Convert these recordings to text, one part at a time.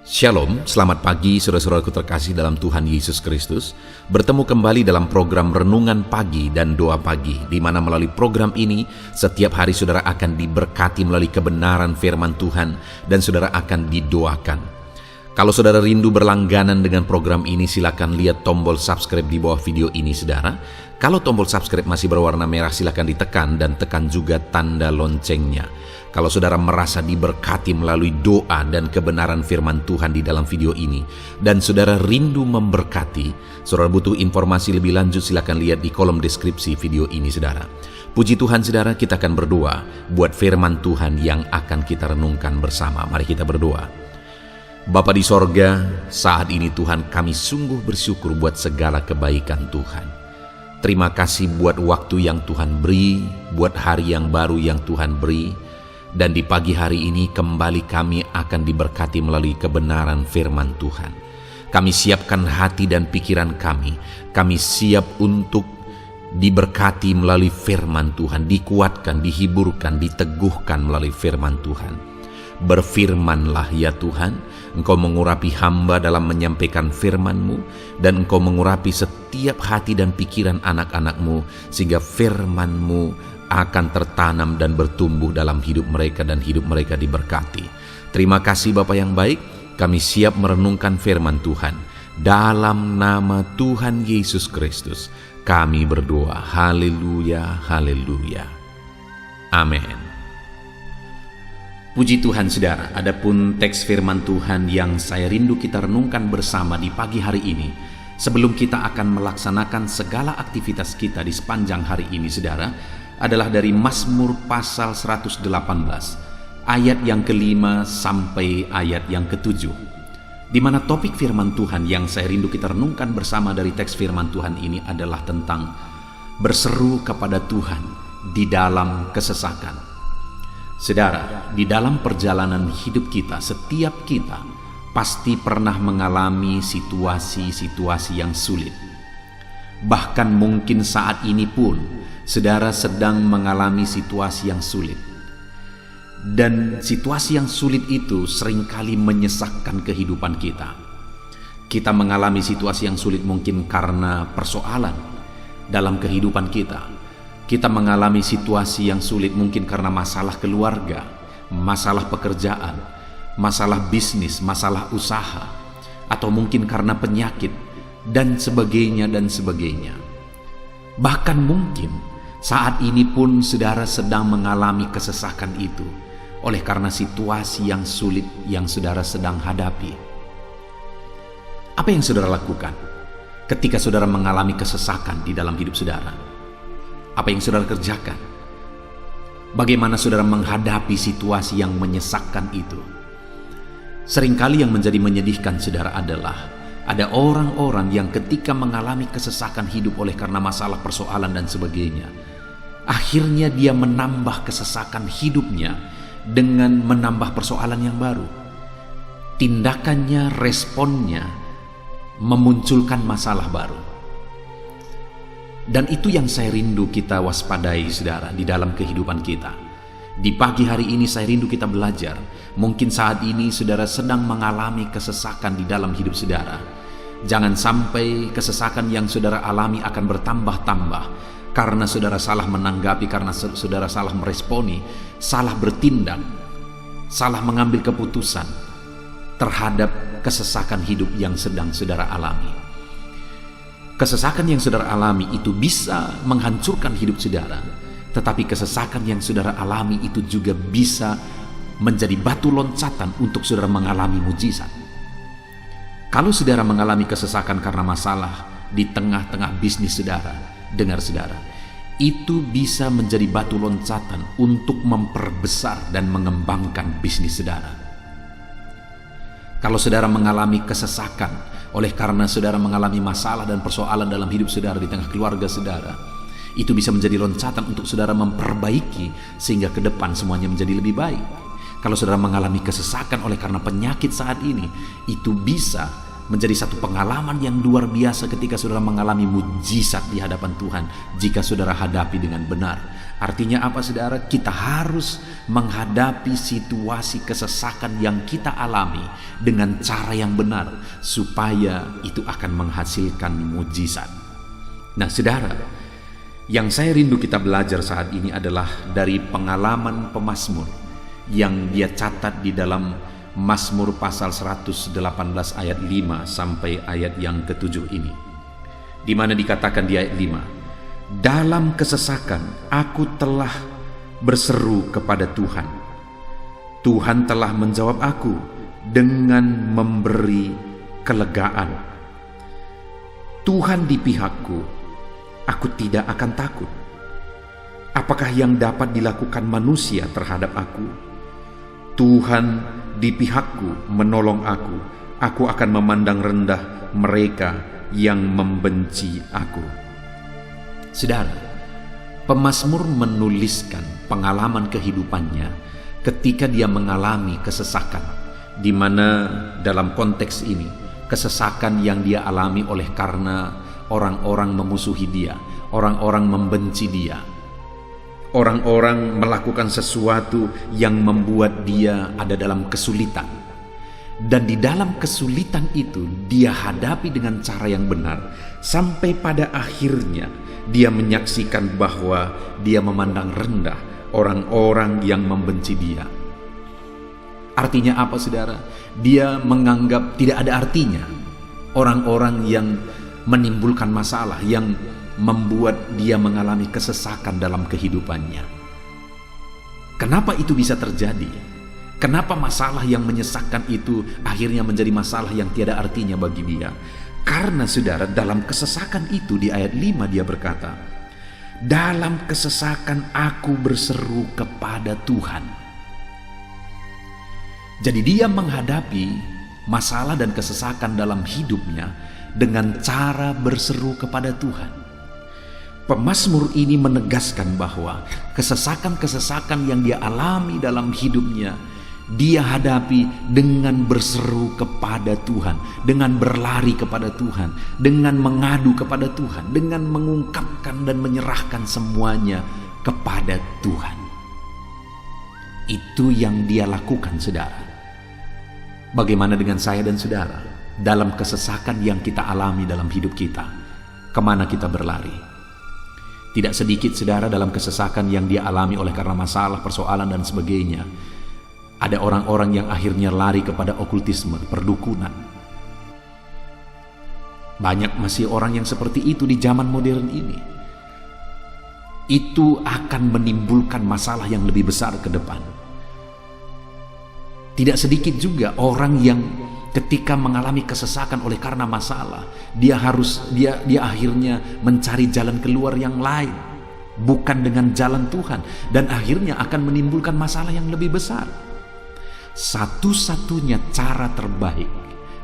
Shalom, selamat pagi saudara-saudaraku terkasih dalam Tuhan Yesus Kristus. Bertemu kembali dalam program Renungan Pagi dan Doa Pagi, di mana melalui program ini setiap hari saudara akan diberkati melalui kebenaran firman Tuhan dan saudara akan didoakan. Kalau saudara rindu berlangganan dengan program ini, silakan lihat tombol subscribe di bawah video ini saudara. Kalau tombol subscribe masih berwarna merah, silakan ditekan dan tekan juga tanda loncengnya. Kalau saudara merasa diberkati melalui doa dan kebenaran firman Tuhan di dalam video ini, dan saudara rindu memberkati, saudara butuh informasi lebih lanjut, silakan lihat di kolom deskripsi video ini saudara. Puji Tuhan saudara, kita akan berdoa buat firman Tuhan yang akan kita renungkan bersama. Mari kita berdoa. Bapa di sorga, saat ini Tuhan kami sungguh bersyukur buat segala kebaikan Tuhan. Terima kasih buat waktu yang Tuhan beri, buat hari yang baru yang Tuhan beri. Dan di pagi hari ini kembali kami akan diberkati melalui kebenaran firman Tuhan. Kami siapkan hati dan pikiran kami. Kami siap untuk diberkati melalui firman Tuhan, dikuatkan, dihiburkan, diteguhkan melalui firman Tuhan. Berfirmanlah ya Tuhan, Engkau mengurapi hamba dalam menyampaikan firman-Mu, dan Engkau mengurapi setiap hati dan pikiran anak-anak-Mu, sehingga firman-Mu akan tertanam dan bertumbuh dalam hidup mereka dan hidup mereka diberkati. Terima kasih Bapa yang baik, kami siap merenungkan firman Tuhan. Dalam nama Tuhan Yesus Kristus, kami berdoa. Haleluya, haleluya. Amin. Puji Tuhan saudara, adapun teks firman Tuhan yang saya rindu kita renungkan bersama di pagi hari ini, sebelum kita akan melaksanakan segala aktivitas kita di sepanjang hari ini saudara, adalah dari Mazmur pasal 118, ayat yang ke-5 sampai ayat yang ke-7, di mana topik firman Tuhan yang saya rindu kita renungkan bersama dari teks firman Tuhan ini adalah tentang berseru kepada Tuhan di dalam kesesakan. Saudara, di dalam perjalanan hidup kita, setiap kita pasti pernah mengalami situasi-situasi yang sulit. Bahkan mungkin saat ini pun saudara sedang mengalami situasi yang sulit. Dan situasi yang sulit itu seringkali menyesakkan kehidupan kita. Kita mengalami situasi yang sulit mungkin karena persoalan dalam kehidupan kita. Kita mengalami situasi yang sulit mungkin karena masalah keluarga, masalah pekerjaan, masalah bisnis, masalah usaha, atau mungkin karena penyakit, dan sebagainya dan sebagainya. Bahkan mungkin saat ini pun saudara sedang mengalami kesesakan itu oleh karena situasi yang sulit yang saudara sedang hadapi. Apa yang saudara lakukan ketika saudara mengalami kesesakan di dalam hidup saudara? Apa yang saudara kerjakan? Bagaimana saudara menghadapi situasi yang menyesakkan itu? Seringkali yang menjadi menyedihkan saudara adalah ada orang-orang yang ketika mengalami kesesakan hidup oleh karena masalah persoalan dan sebagainya, akhirnya dia menambah kesesakan hidupnya dengan menambah persoalan yang baru. Tindakannya, responnya memunculkan masalah baru. Dan itu yang saya rindu kita waspadai saudara di dalam kehidupan kita. Di pagi hari ini saya rindu kita belajar. Mungkin saat ini saudara sedang mengalami kesesakan di dalam hidup saudara. Jangan sampai kesesakan yang saudara alami akan bertambah-tambah karena saudara salah menanggapi, karena saudara salah meresponi, salah bertindak, salah mengambil keputusan terhadap kesesakan hidup yang sedang saudara alami. Kesesakan yang saudara alami itu bisa menghancurkan hidup saudara, tetapi kesesakan yang saudara alami itu juga bisa menjadi batu loncatan untuk saudara mengalami mujizat. Kalau saudara mengalami kesesakan karena masalah di tengah-tengah bisnis saudara, dengar saudara, itu bisa menjadi batu loncatan untuk memperbesar dan mengembangkan bisnis saudara. Kalau saudara mengalami kesesakan oleh karena saudara mengalami masalah dan persoalan dalam hidup saudara di tengah keluarga saudara, itu bisa menjadi loncatan untuk saudara memperbaiki sehingga ke depan semuanya menjadi lebih baik. Kalau saudara mengalami kesesakan oleh karena penyakit saat ini, itu bisa menjadi satu pengalaman yang luar biasa ketika saudara mengalami mujizat di hadapan Tuhan jika saudara hadapi dengan benar. Artinya apa saudara? Kita harus menghadapi situasi kesesakan yang kita alami dengan cara yang benar, supaya itu akan menghasilkan mujizat. Nah saudara, yang saya rindu kita belajar saat ini adalah dari pengalaman pemazmur yang dia catat di dalam Mazmur pasal 118 ayat 5 sampai ayat yang ke-7 ini, di mana dikatakan di ayat 5, dalam kesesakan aku telah berseru kepada Tuhan. Tuhan telah menjawab aku dengan memberi kelegaan. Tuhan di pihakku, aku tidak akan takut. Apakah yang dapat dilakukan manusia terhadap aku? Tuhan di pihakku, menolong aku. Aku akan memandang rendah mereka yang membenci aku. Saudara, pemazmur menuliskan pengalaman kehidupannya ketika dia mengalami kesesakan, di mana dalam konteks ini kesesakan yang dia alami oleh karena orang-orang memusuhi dia, orang-orang membenci dia, orang-orang melakukan sesuatu yang membuat dia ada dalam kesulitan. Dan di dalam kesulitan itu dia hadapi dengan cara yang benar, sampai pada akhirnya dia menyaksikan bahwa dia memandang rendah orang-orang yang membenci dia. Artinya apa saudara? Dia menganggap tidak ada artinya orang-orang yang menimbulkan masalah, yang membuat dia mengalami kesesakan dalam kehidupannya. Kenapa itu bisa terjadi? Kenapa masalah yang menyesakkan itu akhirnya menjadi masalah yang tiada artinya bagi dia? Karena saudara, dalam kesesakan itu di ayat 5 dia berkata, dalam kesesakan aku berseru kepada Tuhan. Jadi dia menghadapi masalah dan kesesakan dalam hidupnya dengan cara berseru kepada Tuhan. Pemazmur ini menegaskan bahwa kesesakan-kesesakan yang dia alami dalam hidupnya, dia hadapi dengan berseru kepada Tuhan, dengan berlari kepada Tuhan, dengan mengadu kepada Tuhan, dengan mengungkapkan dan menyerahkan semuanya kepada Tuhan. Itu yang dia lakukan saudara. Bagaimana dengan saya dan saudara? Dalam kesesakan yang kita alami dalam hidup kita, kemana kita berlari? Tidak sedikit saudara dalam kesesakan yang dia alami oleh karena masalah, persoalan dan sebagainya. Ada orang-orang yang akhirnya lari kepada okultisme, perdukunan. Banyak masih orang yang seperti itu di zaman modern ini. Itu akan menimbulkan masalah yang lebih besar ke depan. Tidak sedikit juga orang yang ketika mengalami kesesakan oleh karena masalah, dia akhirnya mencari jalan keluar yang lain, bukan dengan jalan Tuhan, dan akhirnya akan menimbulkan masalah yang lebih besar. Satu-satunya cara terbaik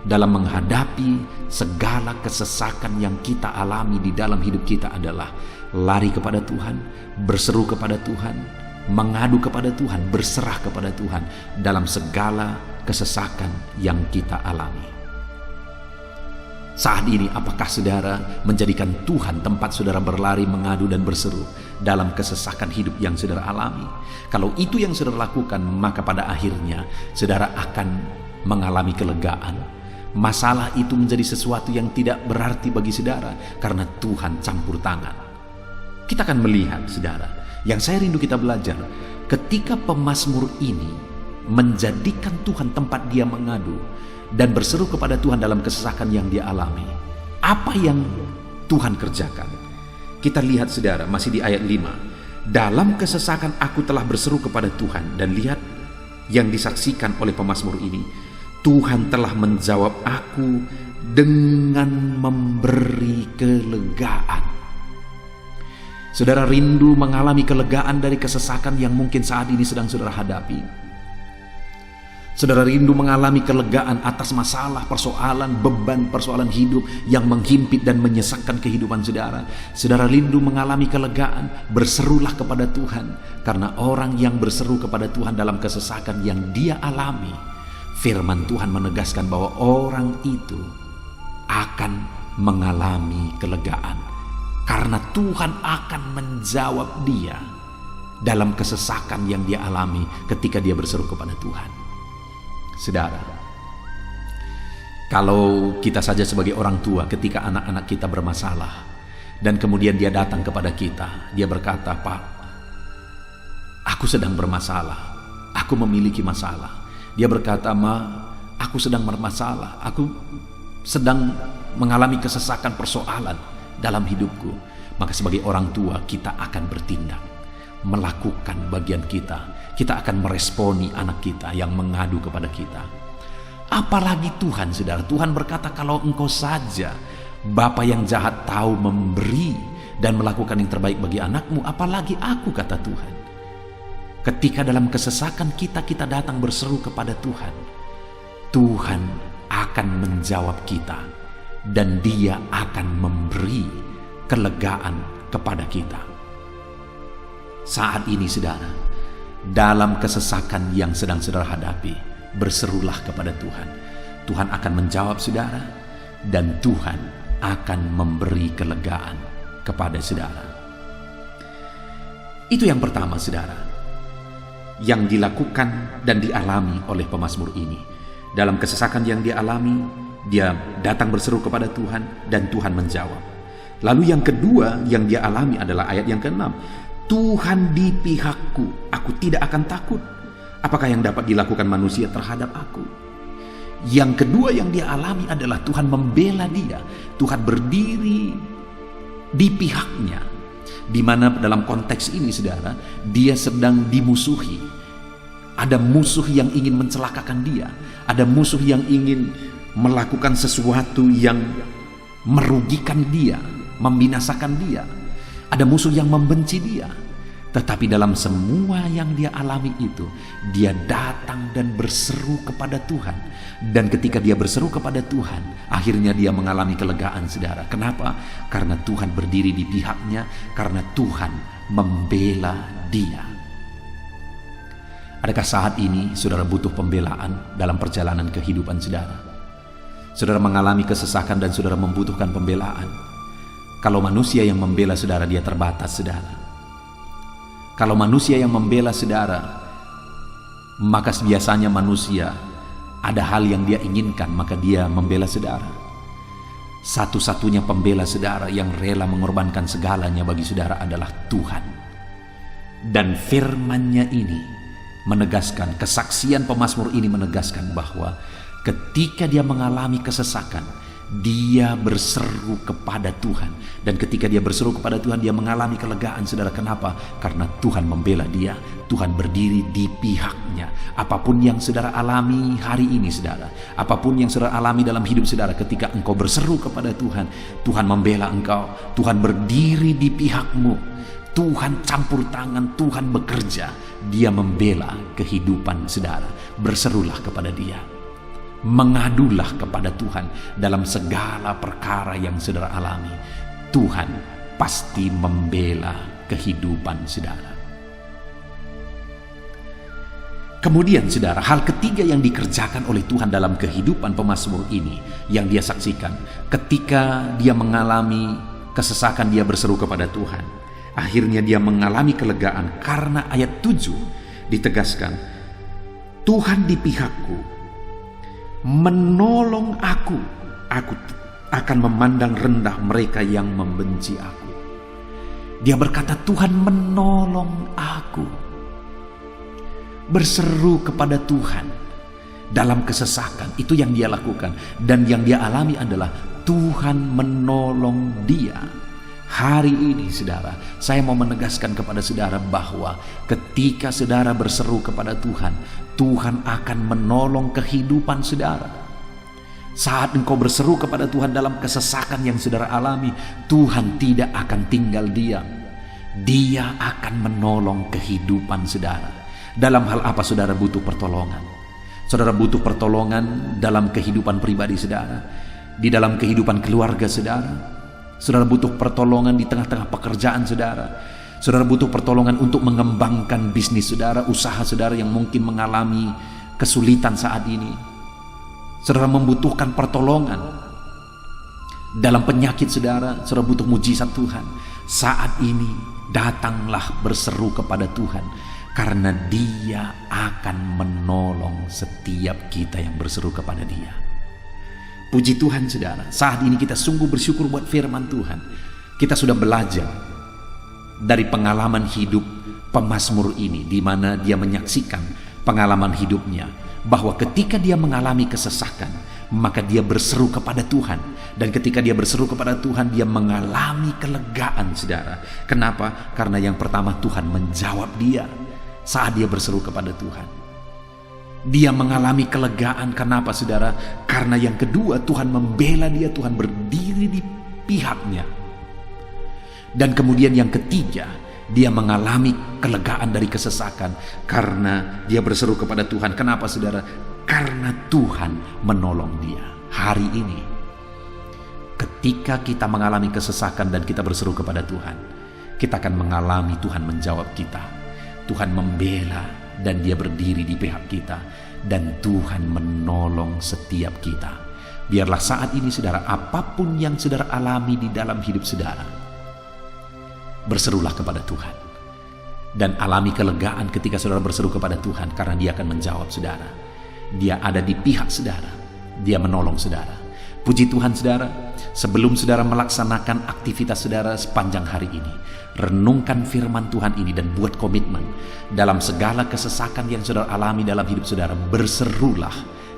dalam menghadapi segala kesesakan yang kita alami di dalam hidup kita adalah lari kepada Tuhan, berseru kepada Tuhan, mengadu kepada Tuhan, berserah kepada Tuhan dalam segala kesesakan yang kita alami. Saat ini apakah saudara menjadikan Tuhan tempat saudara berlari, mengadu dan berseru dalam kesesakan hidup yang saudara alami? Kalau itu yang saudara lakukan, maka pada akhirnya saudara akan mengalami kelegaan. Masalah itu menjadi sesuatu yang tidak berarti bagi saudara karena Tuhan campur tangan. Kita akan melihat saudara, yang saya rindu kita belajar, ketika pemazmur ini menjadikan Tuhan tempat dia mengadu dan berseru kepada Tuhan dalam kesesakan yang dia alami, apa yang Tuhan kerjakan? Kita lihat saudara, masih di ayat 5. Dalam kesesakan aku telah berseru kepada Tuhan, dan lihat yang disaksikan oleh pemazmur ini, Tuhan telah menjawab aku dengan memberi kelegaan. Saudara rindu mengalami kelegaan dari kesesakan yang mungkin saat ini sedang saudara hadapi? Saudara rindu mengalami kelegaan atas masalah, persoalan, beban, persoalan hidup yang menghimpit dan menyesakkan kehidupan saudara? Saudara rindu mengalami kelegaan? Berserulah kepada Tuhan, karena orang yang berseru kepada Tuhan dalam kesesakan yang dia alami, firman Tuhan menegaskan bahwa orang itu akan mengalami kelegaan, karena Tuhan akan menjawab dia dalam kesesakan yang dia alami ketika dia berseru kepada Tuhan. Saudara, kalau kita saja sebagai orang tua, ketika anak-anak kita bermasalah dan kemudian dia datang kepada kita, dia berkata, "Pak, aku sedang bermasalah, aku memiliki masalah." Dia berkata, "Ma, aku sedang bermasalah, aku sedang mengalami kesesakan persoalan dalam hidupku." Maka sebagai orang tua kita akan bertindak, melakukan bagian kita. Kita akan meresponi anak kita yang mengadu kepada kita. Apalagi Tuhan, saudara. Tuhan berkata, kalau engkau saja, Bapa yang jahat, tahu memberi dan melakukan yang terbaik bagi anakmu, apalagi aku, kata Tuhan. Ketika dalam kesesakan kita datang berseru kepada Tuhan, Tuhan akan menjawab kita dan Dia akan memberi kelegaan kepada kita. Saat ini, saudara, dalam kesesakan yang sedang saudara hadapi, berserulah kepada Tuhan. Tuhan akan menjawab saudara, dan Tuhan akan memberi kelegaan kepada saudara. Itu yang pertama, saudara, yang dilakukan dan dialami oleh pemazmur ini. Dalam kesesakan yang dia alami, dia datang berseru kepada Tuhan dan Tuhan menjawab. Lalu yang kedua yang dia alami adalah ayat yang ke-6. Tuhan di pihakku, aku tidak akan takut. Apakah yang dapat dilakukan manusia terhadap aku? Yang kedua yang dia alami adalah Tuhan membela dia. Tuhan berdiri di pihaknya. Di mana dalam konteks ini, saudara, dia sedang dimusuhi. Ada musuh yang ingin mencelakakan dia. Ada musuh yang ingin melakukan sesuatu yang merugikan dia, membinasakan dia. Ada musuh yang membenci dia. Tetapi dalam semua yang dia alami itu, dia datang dan berseru kepada Tuhan. Dan ketika dia berseru kepada Tuhan, akhirnya dia mengalami kelegaan, saudara. Kenapa? Karena Tuhan berdiri di pihaknya, karena Tuhan membela dia. Adakah saat ini saudara butuh pembelaan dalam perjalanan kehidupan saudara? Saudara mengalami kesesakan dan saudara membutuhkan pembelaan. Kalau manusia yang membela saudara, dia terbatas, saudara. Kalau manusia yang membela saudara, maka biasanya manusia ada hal yang dia inginkan, maka dia membela saudara. Satu-satunya pembela saudara yang rela mengorbankan segalanya bagi saudara adalah Tuhan. Dan firman-Nya ini menegaskan, kesaksian pemazmur ini menegaskan bahwa ketika dia mengalami kesesakan, dia berseru kepada Tuhan. Dan ketika dia berseru kepada Tuhan, dia mengalami kelegaan, saudara. Kenapa? Karena Tuhan membela dia. Tuhan berdiri di pihaknya. Apapun yang saudara alami hari ini, saudara, apapun yang saudara alami dalam hidup saudara, ketika engkau berseru kepada Tuhan, Tuhan membela engkau. Tuhan berdiri di pihakmu. Tuhan campur tangan, Tuhan bekerja. Dia membela kehidupan saudara. Berserulah kepada Dia. Mengadulah kepada Tuhan dalam segala perkara yang saudara alami. Tuhan pasti membela kehidupan saudara. Kemudian saudara, hal ketiga yang dikerjakan oleh Tuhan dalam kehidupan pemazmur ini, yang dia saksikan ketika dia mengalami kesesakan, dia berseru kepada Tuhan. Akhirnya dia mengalami kelegaan karena ayat 7 ditegaskan, Tuhan di pihakku, menolong aku akan memandang rendah mereka yang membenci aku. Dia berkata, Tuhan menolong aku. Berseru kepada Tuhan dalam kesesakan, itu yang dia lakukan. Dan yang dia alami adalah Tuhan menolong dia. Hari ini, saudara, saya mau menegaskan kepada saudara bahwa ketika saudara berseru kepada Tuhan, Tuhan akan menolong kehidupan saudara. Saat engkau berseru kepada Tuhan dalam kesesakan yang saudara alami, Tuhan tidak akan tinggal diam. Dia akan menolong kehidupan saudara. Dalam hal apa saudara butuh pertolongan? Saudara butuh pertolongan dalam kehidupan pribadi saudara, di dalam kehidupan keluarga saudara. Saudara butuh pertolongan di tengah-tengah pekerjaan saudara. Saudara butuh pertolongan untuk mengembangkan bisnis saudara, usaha saudara yang mungkin mengalami kesulitan saat ini. Saudara membutuhkan pertolongan Dalam penyakit saudara butuh mujizat Tuhan. Saat ini datanglah berseru kepada Tuhan, karena Dia akan menolong setiap kita yang berseru kepada Dia. Puji Tuhan saudara, saat ini kita sungguh bersyukur buat firman Tuhan. Kita sudah belajar dari pengalaman hidup pemazmur ini, di mana dia menyaksikan pengalaman hidupnya, bahwa ketika dia mengalami kesesakan, maka dia berseru kepada Tuhan. Dan ketika dia berseru kepada Tuhan, dia mengalami kelegaan saudara. Kenapa? Karena yang pertama, Tuhan menjawab dia saat dia berseru kepada Tuhan. Dia mengalami kelegaan. Kenapa saudara? Karena yang kedua, Tuhan membela dia, Tuhan berdiri di pihaknya. Dan kemudian yang ketiga, dia mengalami kelegaan dari kesesakan karena dia berseru kepada Tuhan. Kenapa saudara? Karena Tuhan menolong dia. Hari ini, ketika kita mengalami kesesakan dan kita berseru kepada Tuhan, kita akan mengalami Tuhan menjawab kita. Tuhan membela dan dia berdiri di pihak kita, dan Tuhan menolong setiap kita. Biarlah saat ini saudara, apapun yang saudara alami di dalam hidup saudara, berserulah kepada Tuhan dan alami kelegaan ketika saudara berseru kepada Tuhan, karena dia akan menjawab saudara. Dia ada di pihak saudara, dia menolong saudara. Puji Tuhan saudara, sebelum saudara melaksanakan aktivitas saudara sepanjang hari ini, renungkan firman Tuhan ini dan buat komitmen. Dalam segala kesesakan yang saudara alami dalam hidup saudara, berserulah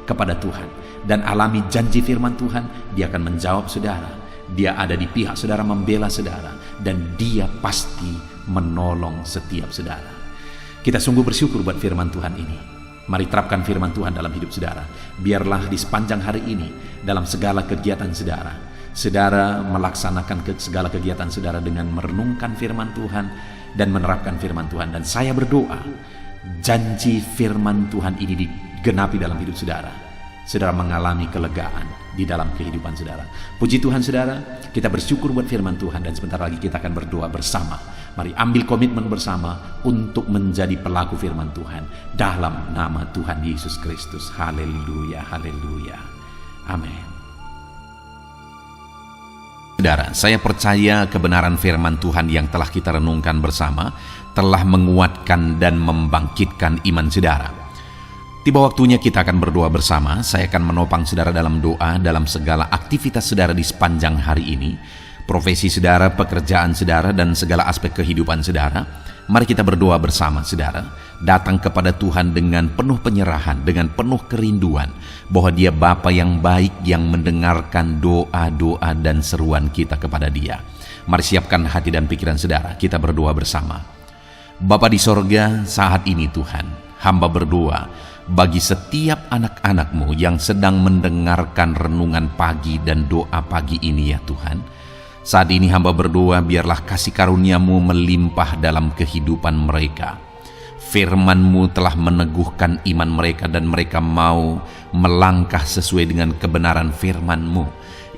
kepada Tuhan dan alami janji firman Tuhan. Dia akan menjawab saudara. Dia ada di pihak saudara, membela saudara, dan dia pasti menolong setiap saudara. Kita sungguh bersyukur buat firman Tuhan ini. Mari terapkan firman Tuhan dalam hidup saudara. Biarlah di sepanjang hari ini, dalam segala kegiatan saudara, saudara melaksanakan segala kegiatan saudara dengan merenungkan firman Tuhan dan menerapkan firman Tuhan. Dan saya berdoa, janji firman Tuhan ini digenapi dalam hidup saudara. Saudara mengalami kelegaan di dalam kehidupan saudara. Puji Tuhan saudara, kita bersyukur buat firman Tuhan, dan sebentar lagi kita akan berdoa bersama. Mari ambil komitmen bersama untuk menjadi pelaku firman Tuhan dalam nama Tuhan Yesus Kristus. Haleluya, haleluya. Amin. Saudara, saya percaya kebenaran firman Tuhan yang telah kita renungkan bersama telah menguatkan dan membangkitkan iman saudara. Tiba waktunya kita akan berdoa bersama. Saya akan menopang saudara dalam doa dalam segala aktivitas saudara di sepanjang hari ini, profesi saudara, pekerjaan saudara, dan segala aspek kehidupan saudara. Mari kita berdoa bersama saudara, datang kepada Tuhan dengan penuh penyerahan, dengan penuh kerinduan bahwa Dia Bapa yang baik yang mendengarkan doa-doa dan seruan kita kepada Dia. Mari siapkan hati dan pikiran saudara, kita berdoa bersama. Bapa di sorga, saat ini Tuhan, hamba berdoa bagi setiap anak-anak-Mu yang sedang mendengarkan renungan pagi dan doa pagi ini ya Tuhan. Saat ini hamba berdoa, biarlah kasih karunia-Mu melimpah dalam kehidupan mereka. Firman-Mu telah meneguhkan iman mereka dan mereka mau melangkah sesuai dengan kebenaran firman-Mu.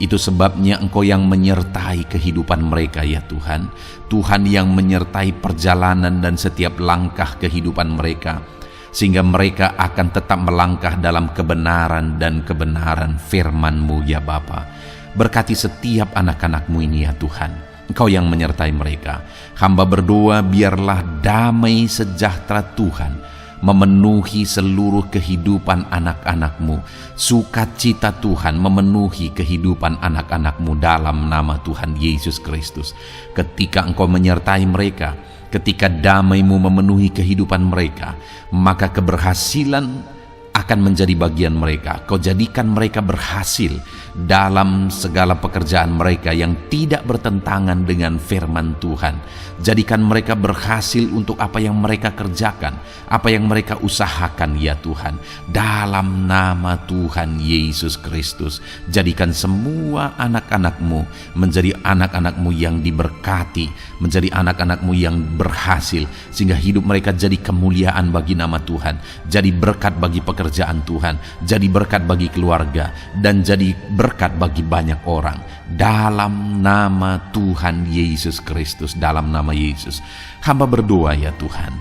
Itu sebabnya Engkau yang menyertai kehidupan mereka ya Tuhan. Tuhan yang menyertai perjalanan dan setiap langkah kehidupan mereka, sehingga mereka akan tetap melangkah dalam kebenaran dan kebenaran firman-Mu ya Bapa. Berkati setiap anak-anak-Mu ini ya Tuhan. Engkau yang menyertai mereka. Hamba berdoa biarlah damai sejahtera Tuhan memenuhi seluruh kehidupan anak-anak-Mu. Sukacita Tuhan memenuhi kehidupan anak-anak-Mu dalam nama Tuhan Yesus Kristus. Ketika Engkau menyertai mereka, ketika damai-Mu memenuhi kehidupan mereka, maka keberhasilan akan menjadi bagian mereka. Kau jadikan mereka berhasil dalam segala pekerjaan mereka yang tidak bertentangan dengan firman Tuhan. Jadikan mereka berhasil untuk apa yang mereka kerjakan, apa yang mereka usahakan ya Tuhan. Dalam nama Tuhan Yesus Kristus, jadikan semua anak-anak-Mu menjadi anak-anak-Mu yang diberkati, menjadi anak-anak-Mu yang berhasil, sehingga hidup mereka jadi kemuliaan bagi nama Tuhan, jadi berkat bagi pekerjaan Tuhan, jadi berkat bagi keluarga, dan jadi berkat bagi banyak orang. Dalam nama Tuhan Yesus Kristus, dalam nama Yesus, hamba berdoa ya Tuhan,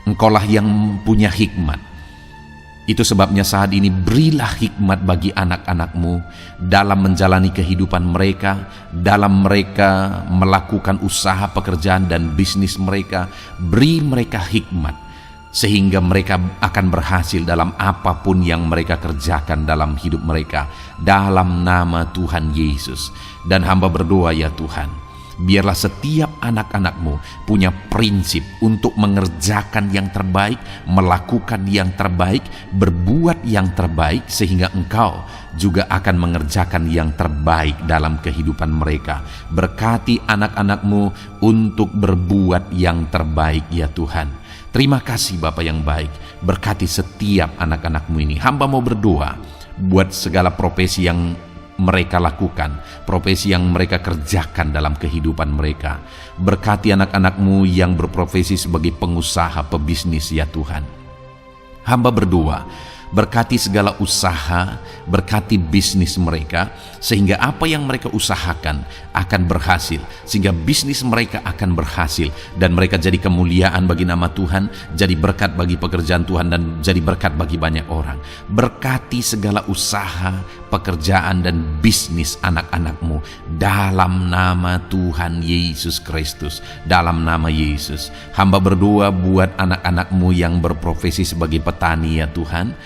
Engkaulah yang punya hikmat, Itu sebabnya saat ini berilah hikmat bagi anak-anak-Mu dalam menjalani kehidupan mereka, dalam mereka melakukan usaha pekerjaan dan bisnis mereka. Beri mereka hikmat sehingga mereka akan berhasil dalam apapun yang mereka kerjakan dalam hidup mereka, dalam nama Tuhan Yesus. Dan hamba berdoa ya Tuhan, biarlah setiap anak-anak-Mu punya prinsip untuk mengerjakan yang terbaik, melakukan yang terbaik, berbuat yang terbaik, sehingga Engkau juga akan mengerjakan yang terbaik dalam kehidupan mereka. Berkati anak-anak-Mu untuk berbuat yang terbaik ya Tuhan. Terima kasih Bapa yang baik, berkati setiap anak-anak-Mu ini. Hamba mau berdoa buat segala profesi yang mereka lakukan, profesi yang mereka kerjakan dalam kehidupan mereka. Berkati anak-anak-Mu yang berprofesi sebagai pengusaha, pebisnis ya Tuhan. Hamba berdoa, berkati segala usaha, berkati bisnis mereka, sehingga apa yang mereka usahakan akan berhasil, sehingga bisnis mereka akan berhasil, dan mereka jadi kemuliaan bagi nama Tuhan, jadi berkat bagi pekerjaan Tuhan, dan jadi berkat bagi banyak orang. Berkati segala usaha, pekerjaan, dan bisnis anak-anak-Mu dalam nama Tuhan Yesus Kristus. Dalam nama Yesus, hamba berdoa buat anak-anak-Mu yang berprofesi sebagai petani ya Tuhan.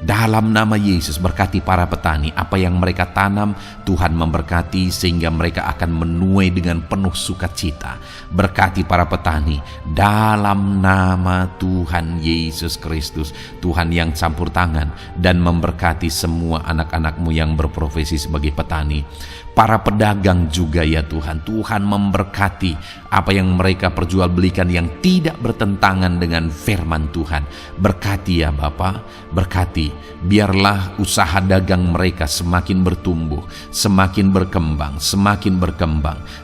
Dalam nama Yesus, berkati para petani. Apa yang mereka tanam, Tuhan memberkati sehingga mereka akan menuai dengan penuh sukacita. Berkati para petani dalam nama Tuhan Yesus Kristus. Tuhan yang campur tangan dan memberkati semua anak-anak-Mu yang berprofesi sebagai petani. Para pedagang juga ya Tuhan, Tuhan memberkati apa yang mereka perjualbelikan yang tidak bertentangan dengan firman Tuhan. Berkati ya Bapa, berkati, biarlah usaha dagang mereka semakin bertumbuh, semakin berkembang,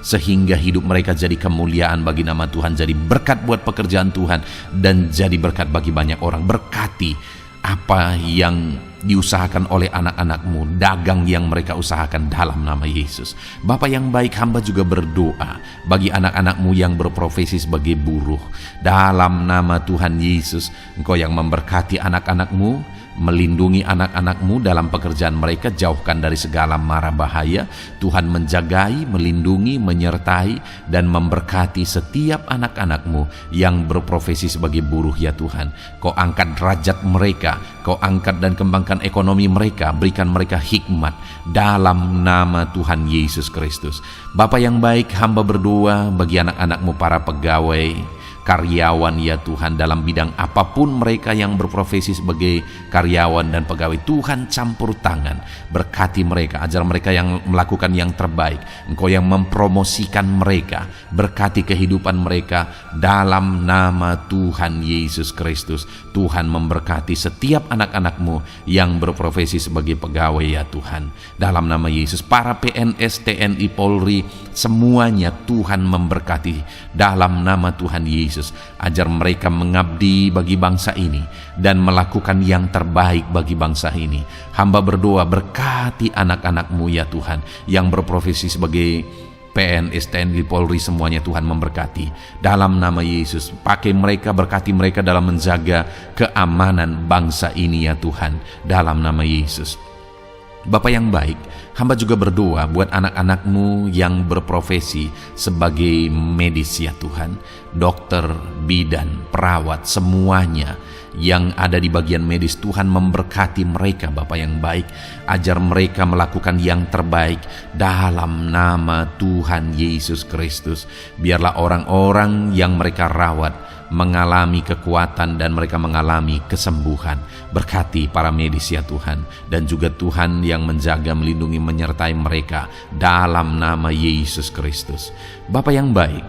sehingga hidup mereka jadi kemuliaan bagi nama Tuhan, jadi berkat buat pekerjaan Tuhan, dan jadi berkat bagi banyak orang. Berkati apa yang diusahakan oleh anak-anak-Mu, dagang yang mereka usahakan dalam nama Yesus. Bapa yang baik, hamba juga berdoa bagi anak-anak-Mu yang berprofesi sebagai buruh. Dalam nama Tuhan Yesus, Engkau yang memberkati anak-anak-Mu, melindungi anak-anak-Mu dalam pekerjaan mereka, jauhkan dari segala mara bahaya. Tuhan menjagai, melindungi, menyertai, dan memberkati setiap anak-anak-Mu yang berprofesi sebagai buruh ya Tuhan. Kau angkat derajat mereka, Kau angkat dan kembangkan ekonomi mereka, berikan mereka hikmat dalam nama Tuhan Yesus Kristus. Bapa yang baik, hamba berdoa bagi anak-anak-Mu para pegawai, karyawan ya Tuhan, dalam bidang apapun mereka yang berprofesi sebagai karyawan dan pegawai. Tuhan campur tangan, berkati mereka, ajar mereka yang melakukan yang terbaik. Engkau yang mempromosikan mereka, berkati kehidupan mereka dalam nama Tuhan Yesus Kristus. Tuhan memberkati setiap anak-anak-Mu yang berprofesi sebagai pegawai ya Tuhan, dalam nama Yesus. Para PNS, TNI, Polri, semuanya Tuhan memberkati dalam nama Tuhan Yesus. Ajar mereka mengabdi bagi bangsa ini dan melakukan yang terbaik bagi bangsa ini. Hamba berdoa, berkati anak-anak-Mu ya Tuhan yang berprofesi sebagai PNS, TNI, Polri, semuanya Tuhan memberkati dalam nama Yesus. Pakai mereka, berkati mereka dalam menjaga keamanan bangsa ini ya Tuhan, dalam nama Yesus. Bapa yang baik, hamba juga berdoa buat anak-anak-Mu yang berprofesi sebagai medis ya Tuhan, dokter, bidan, perawat, semuanya yang ada di bagian medis. Tuhan memberkati mereka Bapa yang baik, ajar mereka melakukan yang terbaik dalam nama Tuhan Yesus Kristus. Biarlah orang-orang yang mereka rawat mengalami kekuatan dan mereka mengalami kesembuhan. Berkati para medis ya Tuhan, dan juga Tuhan yang menjaga, melindungi, menyertai mereka dalam nama Yesus Kristus. Bapa yang baik,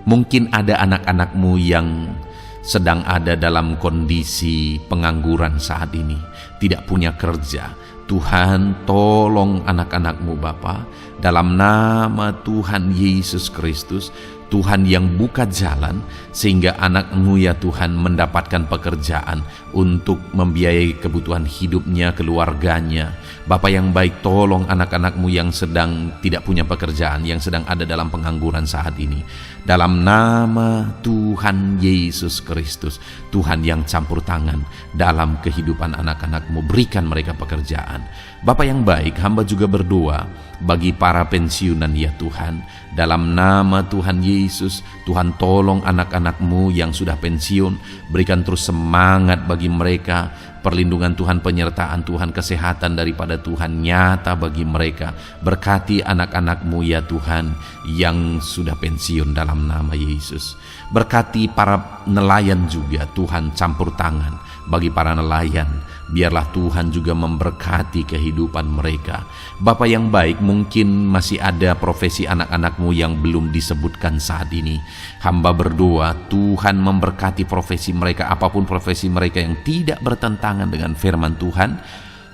mungkin ada anak-anak-Mu yang sedang ada dalam kondisi pengangguran saat ini, tidak punya kerja. Tuhan, tolong anak-anak-Mu Bapa, dalam nama Tuhan Yesus Kristus. Tuhan yang buka jalan sehingga anak-Mu ya Tuhan mendapatkan pekerjaan untuk membiayai kebutuhan hidupnya, keluarganya. Bapa yang baik, tolong anak-anak-Mu yang sedang tidak punya pekerjaan, yang sedang ada dalam pengangguran saat ini. Dalam nama Tuhan Yesus Kristus, Tuhan yang campur tangan dalam kehidupan anak-anak-Mu, berikan mereka pekerjaan. Bapa yang baik, hamba juga berdoa bagi para pensiunan ya Tuhan. Dalam nama Tuhan Yesus, Tuhan tolong anak-anak-Mu yang sudah pensiun, berikan terus semangat bagi mereka, perlindungan Tuhan, penyertaan Tuhan, kesehatan daripada Tuhan nyata bagi mereka. Berkati anak-anak-Mu ya Tuhan yang sudah pensiun dalam nama Yesus. Berkati para nelayan juga, Tuhan campur tangan bagi para nelayan. Biarlah Tuhan juga memberkati kehidupan mereka. Bapa yang baik, mungkin masih ada profesi anak-anak-Mu yang belum disebutkan saat ini. Hamba berdoa Tuhan memberkati profesi mereka, apapun profesi mereka yang tidak bertentangan dengan firman Tuhan.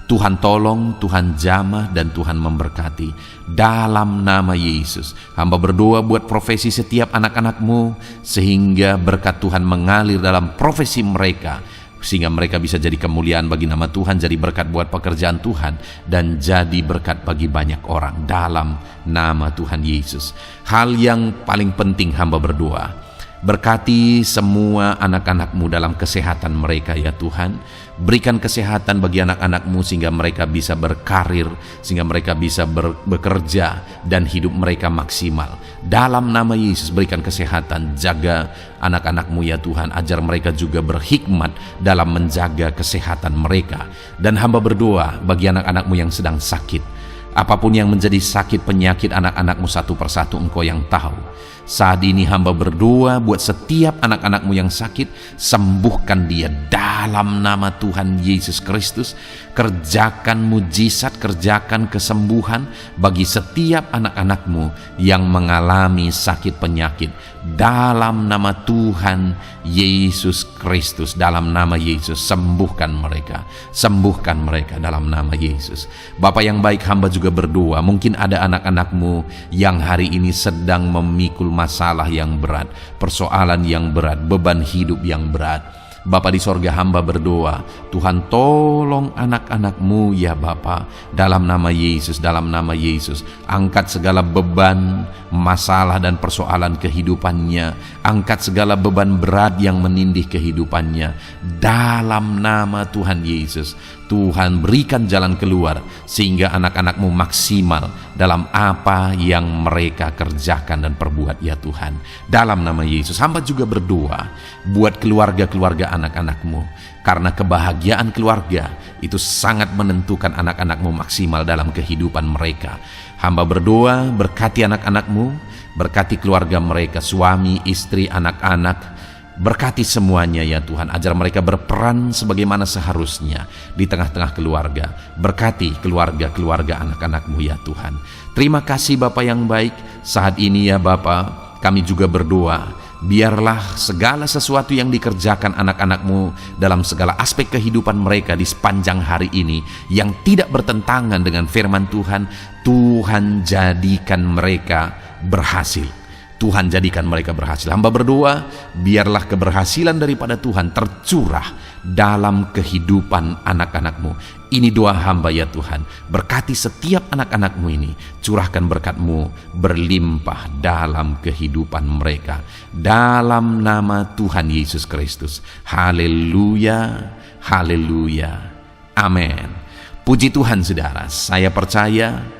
Tuhan tolong, Tuhan jamah, dan Tuhan memberkati. Dalam nama Yesus, hamba berdoa buat profesi setiap anak-anak-Mu, sehingga berkat Tuhan mengalir dalam profesi mereka, sehingga mereka bisa jadi kemuliaan bagi nama Tuhan, jadi berkat buat pekerjaan Tuhan, dan jadi berkat bagi banyak orang dalam nama Tuhan Yesus. Hal yang paling penting hamba berdoa, berkati semua anak-anak-Mu dalam kesehatan mereka ya Tuhan. Berikan kesehatan bagi anak-anak-Mu sehingga mereka bisa berkarir, sehingga mereka bisa bekerja dan hidup mereka maksimal. Dalam nama Yesus berikan kesehatan, jaga anak-anak-Mu ya Tuhan, ajar mereka juga berhikmat dalam menjaga kesehatan mereka. Dan hamba berdoa bagi anak-anak-Mu yang sedang sakit, apapun yang menjadi sakit penyakit anak-anak-Mu satu persatu Engkau yang tahu. Saat ini hamba berdoa buat setiap anak-anak-Mu yang sakit, sembuhkan dia dalam nama Tuhan Yesus Kristus. Kerjakan mujizat, kerjakan kesembuhan bagi setiap anak-anak-Mu yang mengalami sakit penyakit. Dalam nama Tuhan Yesus Kristus, dalam nama Yesus, sembuhkan mereka dalam nama Yesus. Bapa yang baik, hamba juga berdoa, mungkin ada anak-anak-Mu yang hari ini sedang memikul masalah yang berat, persoalan yang berat, beban hidup yang berat. Bapa di sorga, hamba berdoa, Tuhan tolong anak-anak-Mu ya Bapa, dalam nama Yesus, dalam nama Yesus. Angkat segala beban, masalah dan persoalan kehidupannya. Angkat segala beban berat yang menindih kehidupannya. Dalam nama Tuhan Yesus, Tuhan berikan jalan keluar sehingga anak-anak-Mu maksimal dalam apa yang mereka kerjakan dan perbuat ya Tuhan. Dalam nama Yesus, hamba juga berdoa buat keluarga-keluarga anak-anak-Mu, karena kebahagiaan keluarga itu sangat menentukan anak-anak-Mu maksimal dalam kehidupan mereka. Hamba berdoa berkati anak-anak-Mu, berkati keluarga mereka, suami, istri, anak-anak. Berkati semuanya ya Tuhan, ajar mereka berperan sebagaimana seharusnya di tengah-tengah keluarga. Berkati keluarga-keluarga anak-anak-Mu ya Tuhan. Terima kasih Bapa yang baik. Saat ini ya Bapa, kami juga berdoa, biarlah segala sesuatu yang dikerjakan anak-anak-Mu dalam segala aspek kehidupan mereka di sepanjang hari ini yang tidak bertentangan dengan firman Tuhan, Tuhan jadikan mereka berhasil. Tuhan jadikan mereka berhasil. Hamba berdoa, biarlah keberhasilan daripada Tuhan tercurah dalam kehidupan anak-anak-Mu. Ini doa hamba ya Tuhan. Berkati setiap anak-anak-Mu ini. Curahkan berkat-Mu berlimpah dalam kehidupan mereka. Dalam nama Tuhan Yesus Kristus. Haleluya, haleluya, amin. Puji Tuhan saudara, saya percaya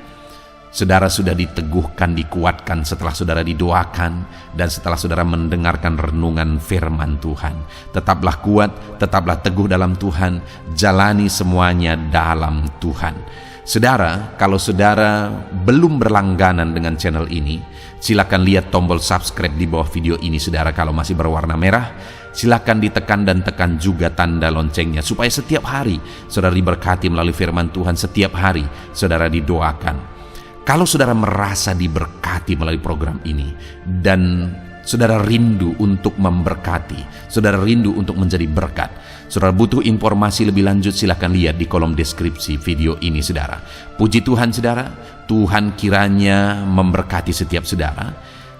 saudara sudah diteguhkan, dikuatkan setelah saudara didoakan dan setelah saudara mendengarkan renungan firman Tuhan. Tetaplah kuat, tetaplah teguh dalam Tuhan, jalani semuanya dalam Tuhan. Saudara, kalau saudara belum berlangganan dengan channel ini, silakan lihat tombol subscribe di bawah video ini. Saudara, kalau masih berwarna merah, silakan ditekan dan tekan juga tanda loncengnya supaya setiap hari saudara diberkati melalui firman Tuhan. Setiap hari saudara didoakan. Kalau saudara merasa diberkati melalui program ini dan saudara rindu untuk memberkati, saudara rindu untuk menjadi berkat, saudara butuh informasi lebih lanjut, silakan lihat di kolom deskripsi video ini saudara. Puji Tuhan saudara, Tuhan kiranya memberkati setiap saudara.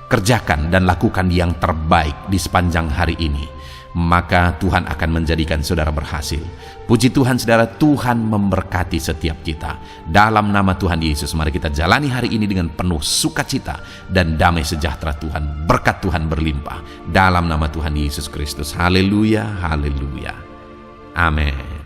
kerjakan dan lakukan yang terbaik di sepanjang hari ini, maka Tuhan akan menjadikan saudara berhasil. Puji Tuhan saudara, Tuhan memberkati setiap kita. Dalam nama Tuhan Yesus, mari kita jalani hari ini dengan penuh sukacita dan damai sejahtera Tuhan. Berkat Tuhan berlimpah. Dalam nama Tuhan Yesus Kristus. Haleluya, haleluya. Amin.